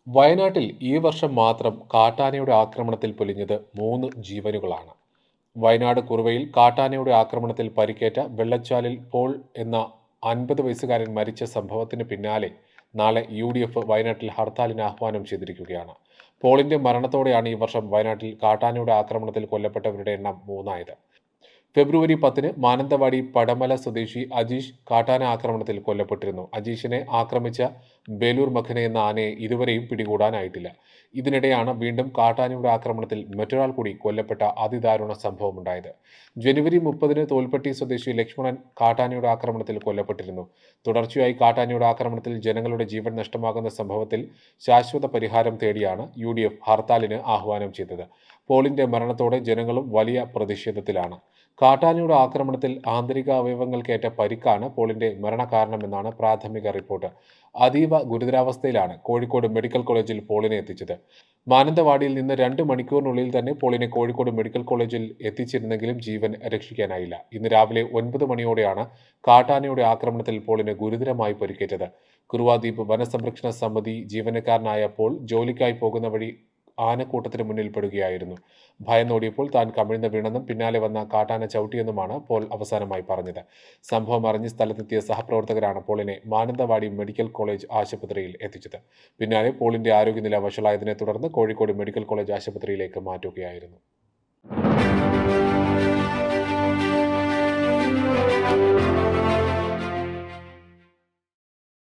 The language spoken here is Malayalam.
വയനാട്ടിൽ ഈ വർഷം മാത്രം കാട്ടാനയുടെ ആക്രമണത്തിൽ പൊലിഞ്ഞത് 3 ജീവനുകളാണ്. വയനാട് കുറുവയിൽ കാട്ടാനയുടെ ആക്രമണത്തിൽ പരിക്കേറ്റ വെള്ളച്ചാലിൽ പോൾ എന്ന 50 വയസ്സുകാരൻ മരിച്ച സംഭവത്തിന് പിന്നാലെ നാളെ യു.ഡി.എഫ് വയനാട്ടിൽ ഹർത്താലിന് ആഹ്വാനം ചെയ്തിരിക്കുകയാണ്. പോളിന്റെ മരണത്തോടെയാണ് ഈ വർഷം വയനാട്ടിൽ കാട്ടാനയുടെ ആക്രമണത്തിൽ കൊല്ലപ്പെട്ടവരുടെ എണ്ണം 3 ഫെബ്രുവരി 10-ന് മാനന്തവാടി പടമല സ്വദേശി അജീഷ് കാട്ടാന ആക്രമണത്തിൽ കൊല്ലപ്പെട്ടിരുന്നു. അജീഷിനെ ആക്രമിച്ച ബേലൂർ മഖനെ എന്ന ആനയെ ഇതുവരെയും പിടികൂടാനായിട്ടില്ല. ഇതിനിടെയാണ് വീണ്ടും കാട്ടാനയുടെ ആക്രമണത്തിൽ മറ്റൊരാൾ കൂടി കൊല്ലപ്പെട്ട അതിദാരുണ സംഭവമുണ്ടായത്. ജനുവരി 30-ന് തോൽപ്പെട്ടി സ്വദേശി ലക്ഷ്മണൻ കാട്ടാനയുടെ ആക്രമണത്തിൽ കൊല്ലപ്പെട്ടിരുന്നു. തുടർച്ചയായി കാട്ടാനയുടെ ആക്രമണത്തിൽ ജനങ്ങളുടെ ജീവൻ നഷ്ടമാകുന്ന സംഭവത്തിൽ ശാശ്വത പരിഹാരം തേടിയാണ് യു.ഡി.എഫ് ഹർത്താലിന് ആഹ്വാനം ചെയ്തത്. പോളിന്റെ മരണത്തോടെ ജനങ്ങളും വലിയ പ്രതിഷേധത്തിലാണ്. കാട്ടാനയുടെ ആക്രമണത്തിൽ ആന്തരിക അവയവങ്ങൾക്കേറ്റ പരിക്കാണ് പോളിന്റെ മരണകാരണമെന്നാണ് പ്രാഥമിക റിപ്പോർട്ട്. അതീവ ഗുരുതരാവസ്ഥയിലാണ് കോഴിക്കോട് മെഡിക്കൽ കോളേജിൽ പോളിനെ എത്തിച്ചത്. മാനന്തവാടിയിൽ നിന്ന് 2 മണിക്കൂറിനുള്ളിൽ തന്നെ പോളിനെ കോഴിക്കോട് മെഡിക്കൽ കോളേജിൽ എത്തിച്ചിരുന്നെങ്കിലും ജീവൻ രക്ഷിക്കാനായില്ല. ഇന്ന് രാവിലെ 9 മണിയോടെയാണ് കാട്ടാനയുടെ ആക്രമണത്തിൽ പോളിന് ഗുരുതരമായി പരിക്കേറ്റത്. കുറുവാദ്വീപ് വനസംരക്ഷണ സമിതി ജീവനക്കാരനായ പോൾ ജോലിക്കായി പോകുന്ന വഴി ആനക്കൂട്ടത്തിന് മുന്നിൽ പെടുകയായിരുന്നു. ഭയന്നോടിയപ്പോൾ താൻ കമിഴ്ന്ന് വീണെന്നും പിന്നാലെ വന്ന കാട്ടാന ചവിട്ടിയെന്നുമാണ് പോൾ അവസാനമായി പറഞ്ഞത്. സംഭവം അറിഞ്ഞ് സ്ഥലത്തെത്തിയ സഹപ്രവർത്തകരാണ് പോളിനെ മാനന്തവാടി മെഡിക്കൽ കോളേജ് ആശുപത്രിയിൽ എത്തിച്ചത്. പിന്നാലെ പോളിന്റെ ആരോഗ്യനില വഷളായതിനെ തുടർന്ന് കോഴിക്കോട് മെഡിക്കൽ കോളേജ് ആശുപത്രിയിലേക്ക് മാറ്റുകയായിരുന്നു.